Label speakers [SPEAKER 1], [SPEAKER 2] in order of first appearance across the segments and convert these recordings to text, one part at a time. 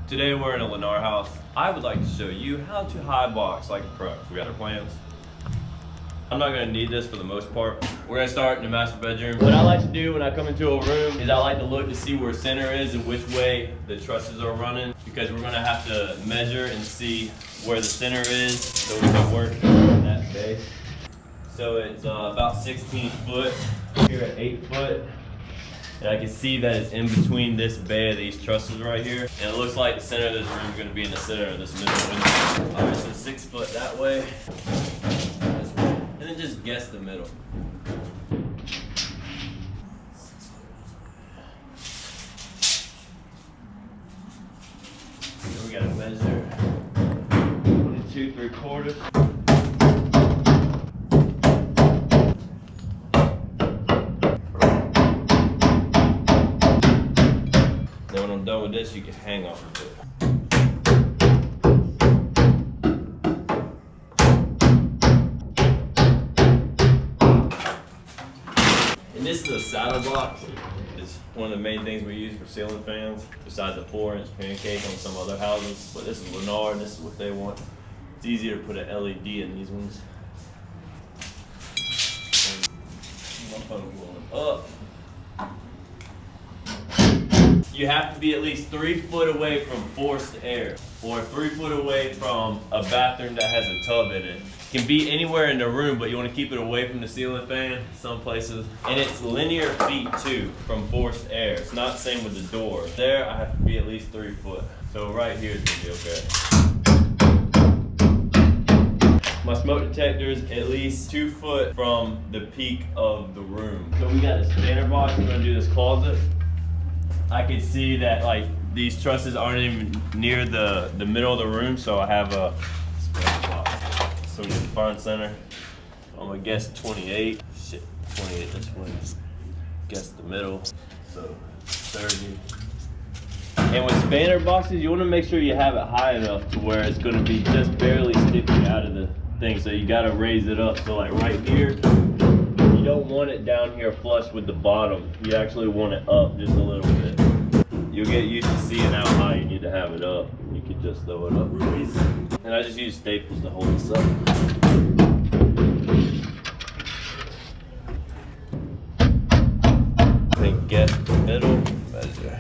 [SPEAKER 1] Today we're in a Lennar house. I would like to show you how to high box like a pro. We got our plans. I'm not gonna need this for the most part. We're gonna start in the master bedroom. What I like to do when I come into a room is I like to look to see where center is and which way the trusses are running, because we're gonna have to measure and see where the center is so we can work in that base. So it's about 16 foot, here at 8 foot. And I can see that it's in between this bay of these trusses right here. And it looks like the center of this room is going to be in the center of this middle window. Alright, so 6 foot that way. This way. And then just guess the middle. So we got to measure 22 3/4. When I'm done with this, you can hang off of it. And this is a saddle box. It's one of the main things we use for ceiling fans, besides a 4-inch pancake on some other houses. But this is Lennar, and this is what they want. It's easier to put an LED in these ones. And my phone going up. You have to be at least 3 foot away from forced air, or 3 foot away from a bathroom that has a tub in it. It can be anywhere in the room, but you want to keep it away from the ceiling fan, some places. And it's linear feet too, from forced air. It's not the same with the door. There, I have to be at least 3 foot. So right here is gonna be okay. My smoke detector is at least 2 foot from the peak of the room. So we got a spanner box. We're gonna do this closet. I can see that like these trusses aren't even near the middle of the room, so I have a spanner box. So we need the front center. I'm gonna guess 28. Shit, 28 this way. Guess the middle. So 30. And with spanner boxes, you want to make sure you have it high enough to where it's going to be just barely sticking out of the thing. So you got to raise it up. So like right here, you don't want it down here flush with the bottom. You actually want it up just a little bit. You'll get used to seeing how high you need to have it up. You can just throw it up real easy. And I just use staples to hold this up. And guess the middle measure.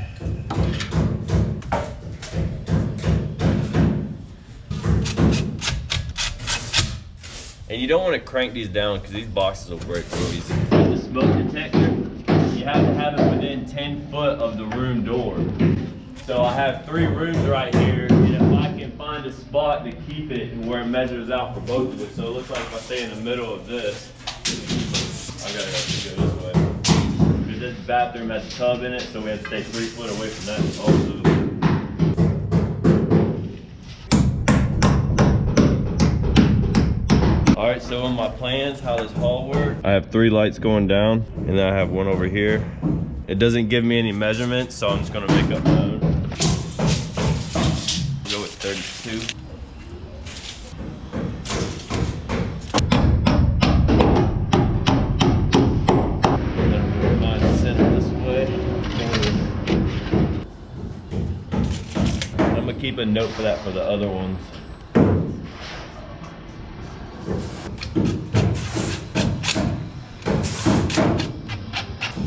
[SPEAKER 1] And you don't want to crank these down because these boxes will break real easy. The smoke detector, you have to have it within 10 foot of the room door. So I have 3 rooms right here, and if I can find a spot to keep it and where it measures out for both of it, so it looks like if I stay in the middle of this, I gotta go this way. Because this bathroom has a tub in it, so we have to stay 3 foot away from that also. Alright, so on my plans, how this hall works, I have 3 lights going down, and then I have one over here. It doesn't give me any measurements, so I'm just gonna make up my own. Go with 32. And then we'll mine center this way. I'm gonna keep a note for that for the other ones.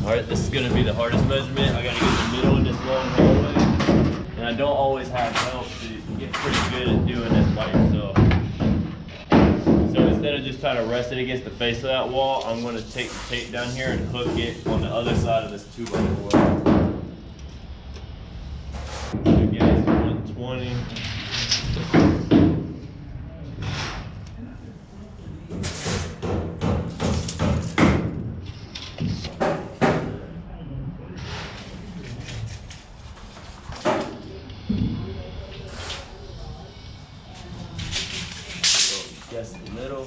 [SPEAKER 1] Alright, this is going to be the hardest measurement. I got to get the middle of this long hallway. And I don't always have help, so you can get pretty good at doing this by yourself. So instead of just trying to rest it against the face of that wall, I'm going to take the tape down here and hook it on the other side of this 2x4. Again, it's 120. Guess the middle.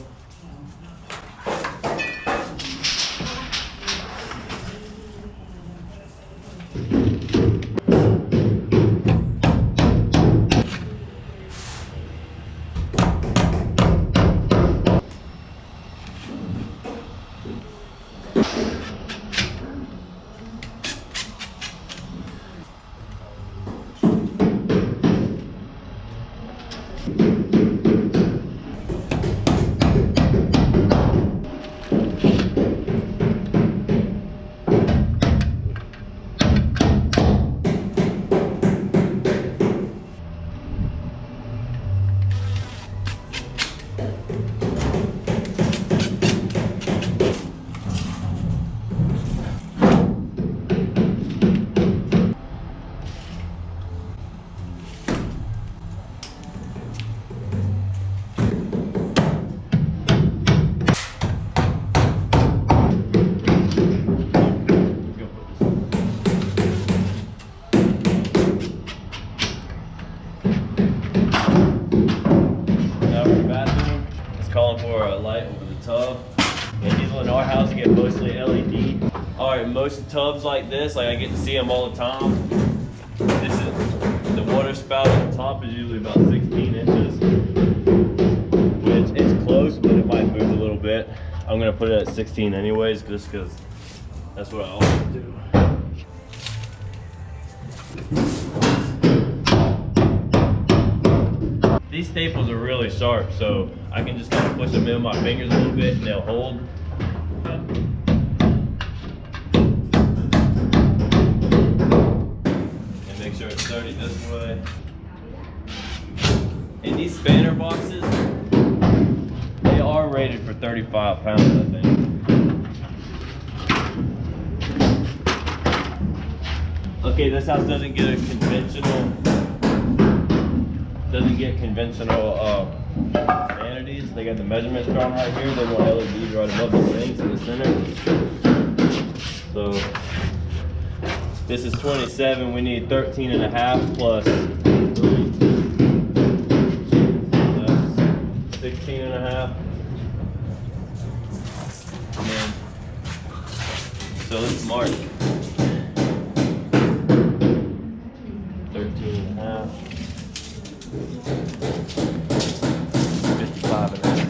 [SPEAKER 1] most tubs like this, like I get to see them all the time. This is the water spout at the top is usually about 16 inches, which it's close, but it might move a little bit. I'm gonna put it at 16 anyways, just because that's what I always do. These staples are really sharp, so I can just kind of push them in my fingers a little bit and they'll hold. And make sure it's 30 this way. And these spanner boxes, they are rated for 35 pounds, I think. Okay, this house doesn't get conventional vanities. They got the measurements drawn right here. They want LEDs right above the sinks in the center. So this is 27. We need 13 and a half plus 3. That's 16 and a half. And then, so let's mark 13 and a half. 55 and a half.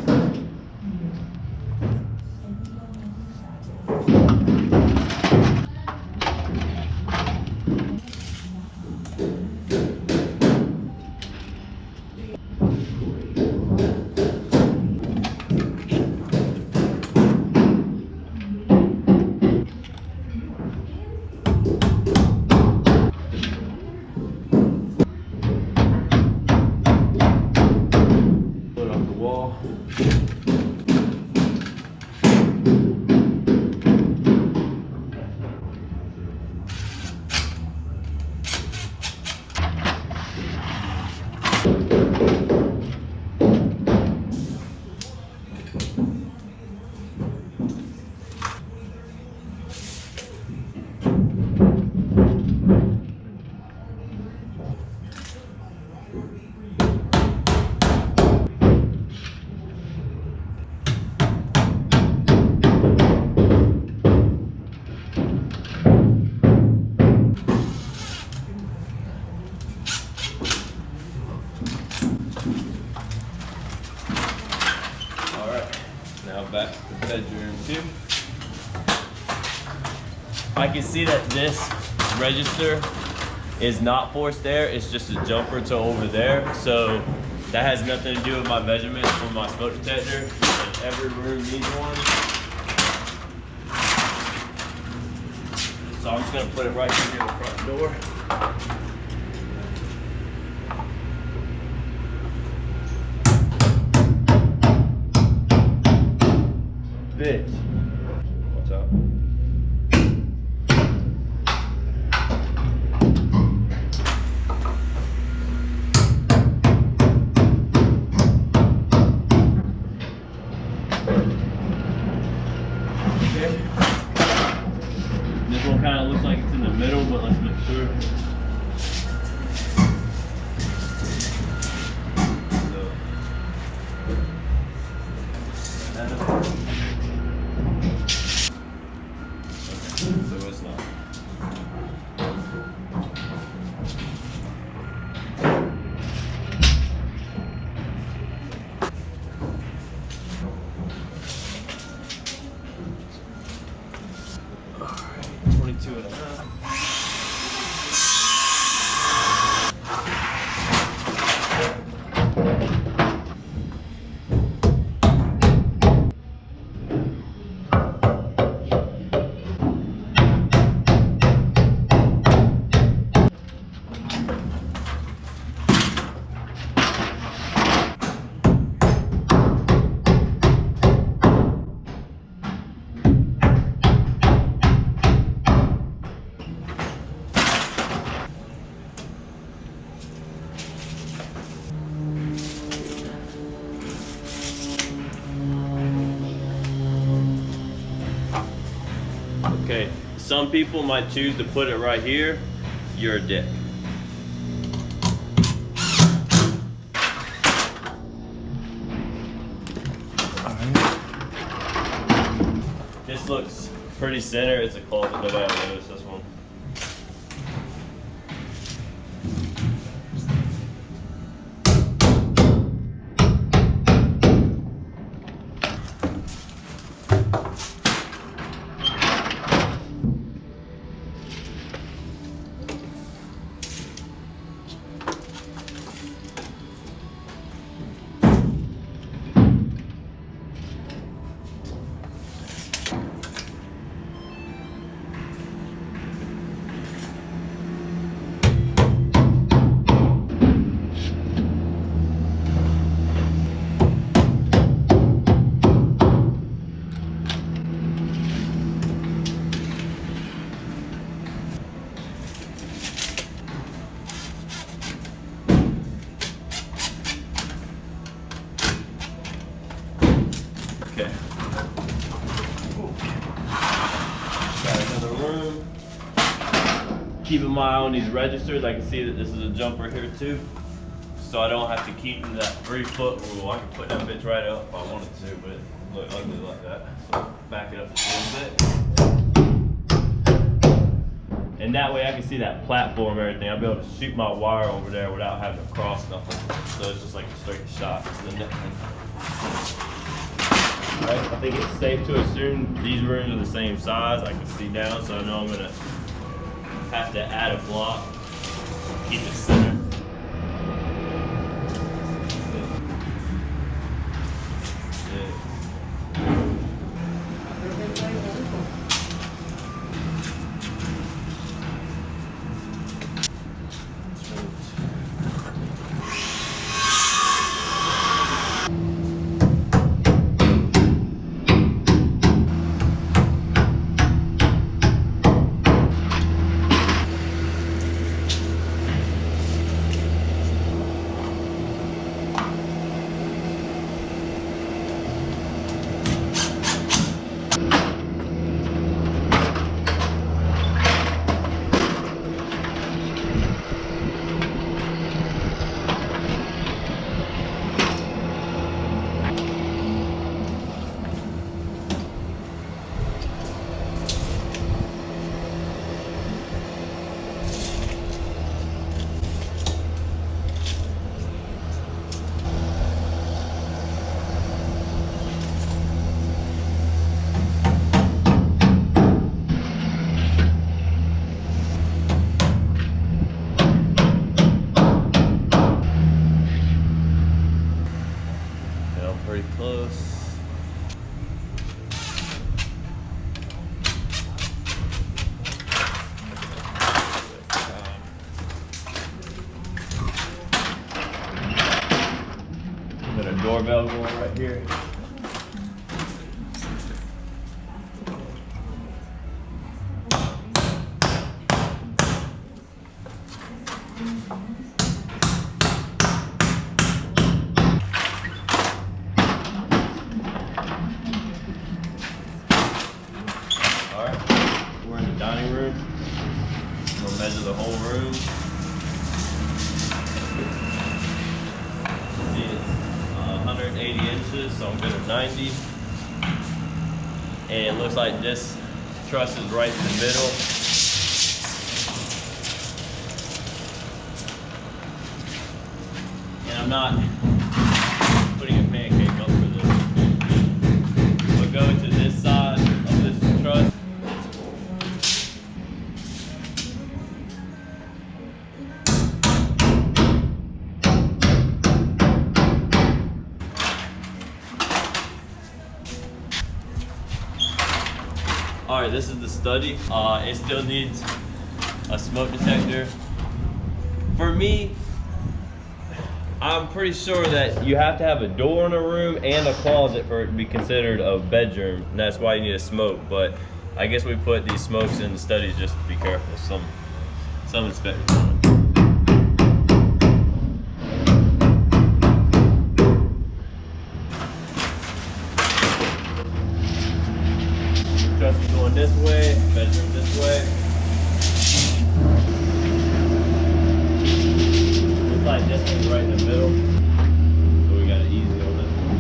[SPEAKER 1] Back to the bedroom 2. I can see that this register is not forced air, it's just a jumper to over there. So that has nothing to do with my measurements for my smoke detector. And every room needs one. So I'm just gonna put it right here near the front door. Bitch. What's up? Okay. This one kind of looks like it's in the middle, but let's make sure. So it's not. All right, 22 and a half. Okay, some people might choose to put it right here. You're a dick. This looks pretty center. It's a closet. Nobody will notice this one. Okay. Got another room. Keeping my eye on these registers. I can see that this is a jumper here too. So I don't have to keep to that 3-foot rule. I can put that bitch right up if I wanted to, but it look ugly like that. So back it up just a little bit. And that way I can see that platform and everything. I'll be able to shoot my wire over there without having to cross nothing. So it's just like a straight shot. Right, I think it's safe to assume these rooms are the same size. I can see down, so I know I'm gonna have to add a block, keep it centered. Pretty close. Got a doorbell going right here. We're in the dining room. We'll measure the whole room. See, it's 180 inches, so I'm good at 90. And it looks like this truss is right in the middle. And I'm not putting a pancake up for this. We'll go to this side of this truss. Alright, this is the study. It still needs a smoke detector. For me, I'm pretty sure that you have to have a door in a room and a closet for it to be considered a bedroom, and that's why you need a smoke. But I guess we put these smokes in the studies just to be careful. Some inspectors. Truss is going this way, bedroom this way. Looks like this one's right in the middle, so we got it easy on this one.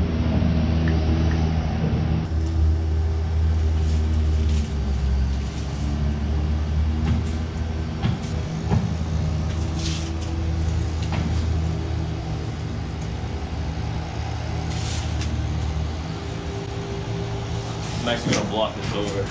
[SPEAKER 1] actually gonna block this over.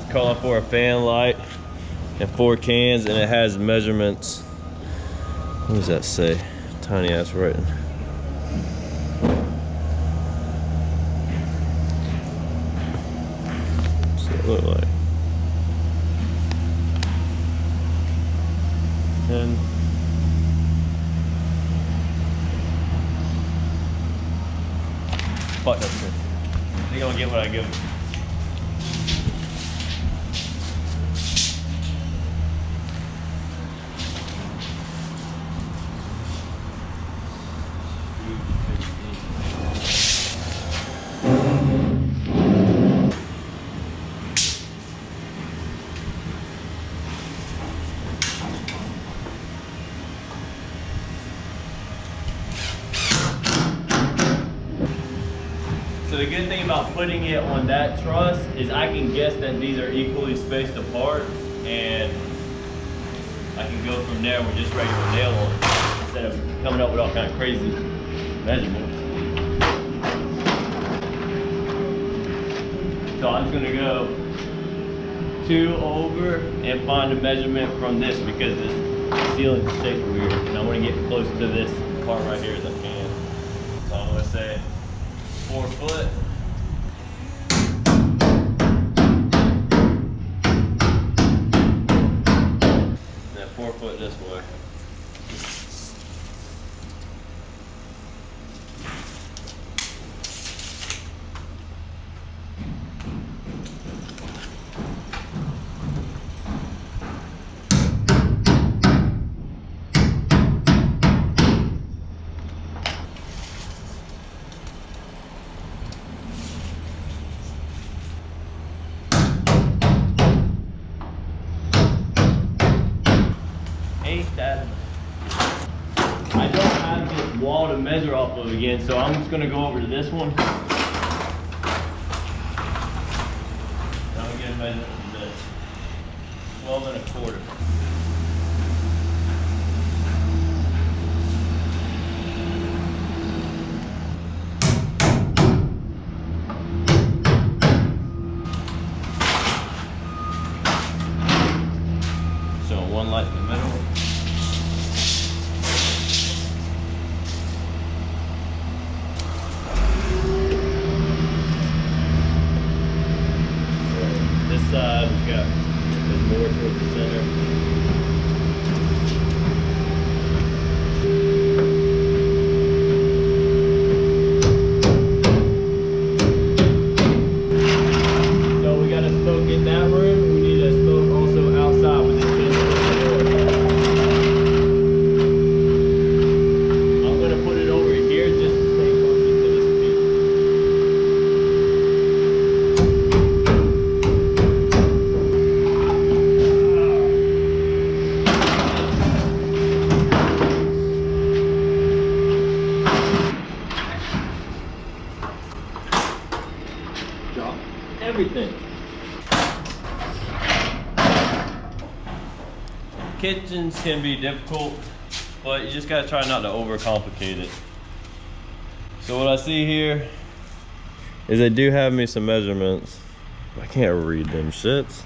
[SPEAKER 1] Calling for a fan light and 4 cans, and it has measurements. What does that say? Tiny ass writing. What's it look like? 10. Fuck that shit. They gonna get what I give them. So the good thing about putting it on that truss is I can guess that these are equally spaced apart, and I can go from there with just regular nail on instead of coming up with all kind of crazy measurements. So I'm just gonna go 2 over and find a measurement from this, because this ceiling is shaped weird, and I want to get close to this part right here as I can. So I'm gonna say 4 foot. And then 4 foot this way. I don't have this wall to measure off of again, so I'm just gonna go over to this one. I'm gonna get a measurement of this. 12 1/4. So 1 light in the middle. Side, we've got more towards the center. So we got a spoke in that room. We need a spoke also outside with the I'm gonna put it over here just to stay closer to this peak. Everything. Kitchens can be difficult, but you just gotta try not to overcomplicate it. So what I see here is they do have me some measurements. I can't read them shits.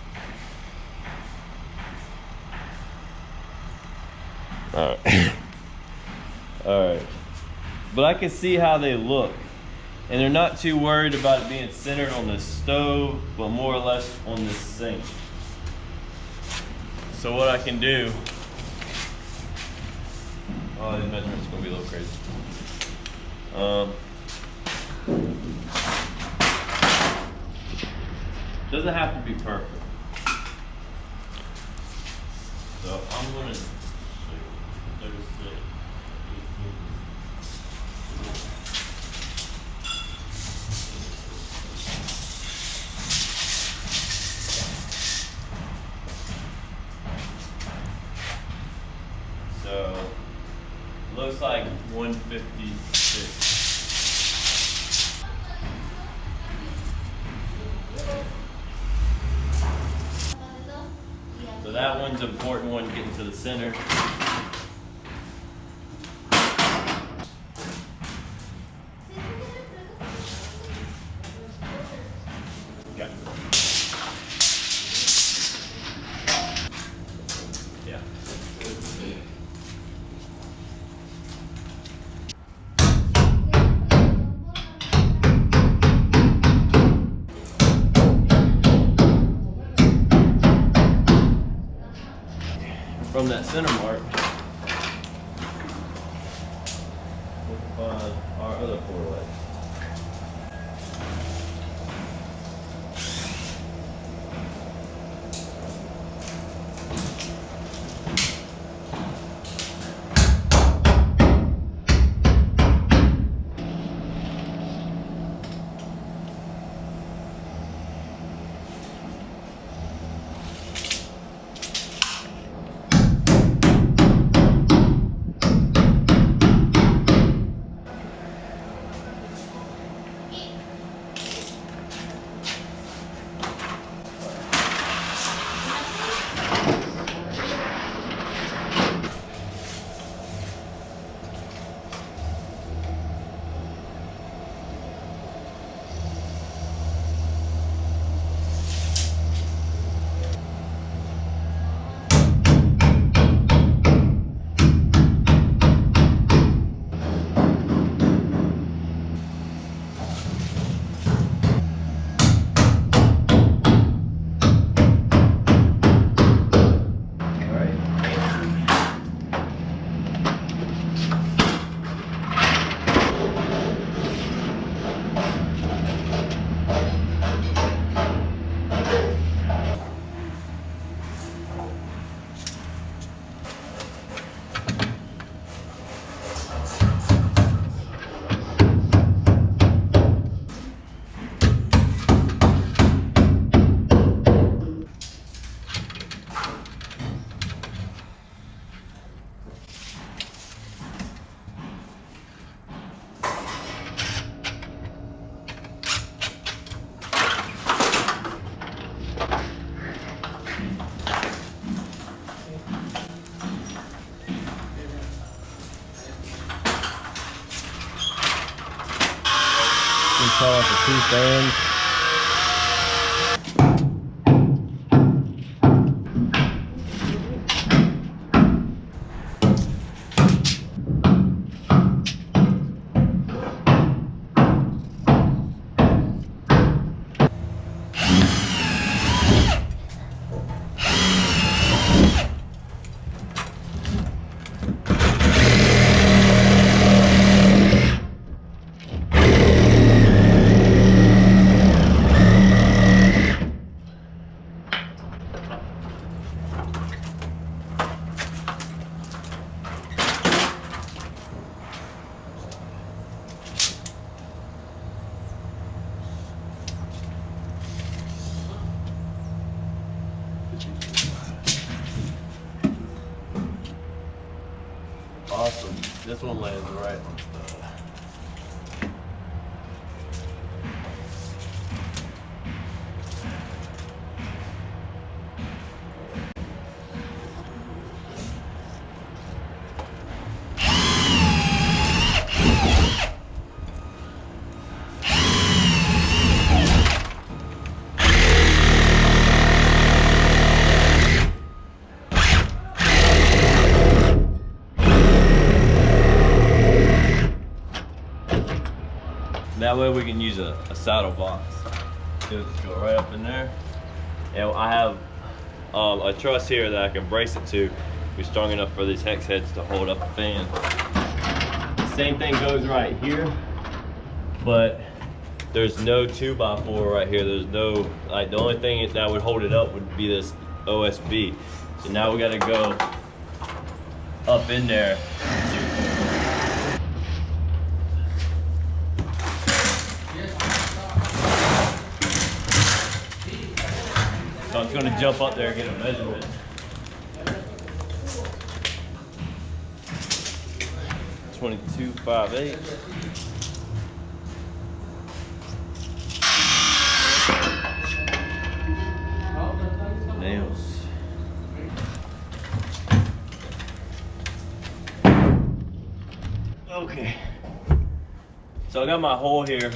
[SPEAKER 1] All right. All right. But I can see how they look. And they're not too worried about it being centered on the stove, but more or less on the sink. So what I can do, oh, these measurements are gonna be a little crazy. Doesn't have to be perfect. So I'm gonna 156. So that one's an important one, getting to the center. Okay. Yeah. From that center mark, we'll find our other 4 legs. Install the 2 fans. Awesome. This one lands right on the that way we can use a saddle box. Just go right up in there. And I have a truss here that I can brace it to. Be strong enough for these hex heads to hold up the fan. The same thing goes right here, but there's no 2x4 right here. There's no, like, the only thing that would hold it up would be this OSB. So now we gotta go up in there. So I'm gonna jump up there and get a measurement. 22.58. Nails. Okay. So I got my hole here,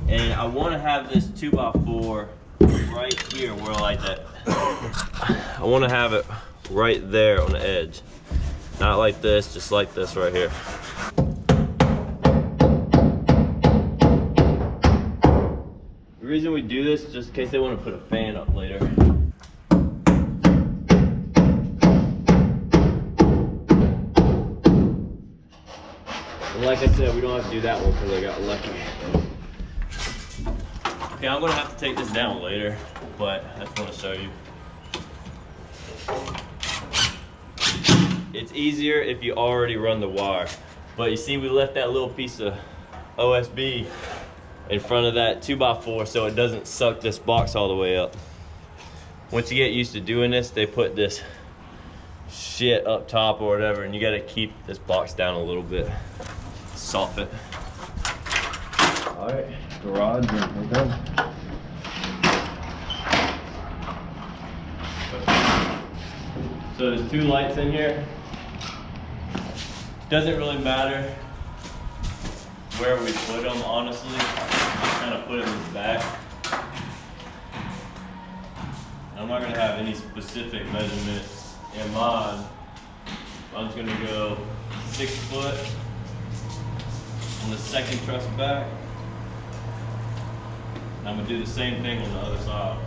[SPEAKER 1] and I want to have this 2x4 right here where I like that. I want to have it right there on the edge. Not like this, just like this right here. The reason we do this is just in case they want to put a fan up later. And like I said, we don't have to do that one because I got lucky. Okay, I'm gonna have to take this down later, but I just want to show you. It's easier if you already run the wire. But you see, we left that little piece of OSB in front of that 2x4 so it doesn't suck this box all the way up. Once you get used to doing this, they put this shit up top or whatever, and you gotta keep this box down a little bit. Soft it. All right, garage, and we're done. So there's 2 lights in here. Doesn't really matter where we put them, honestly. Just kind of put them in the back. I'm not gonna have any specific measurements in mind. I'm just gonna go 6 foot on the second truss back. And I'm gonna do the same thing on the other side.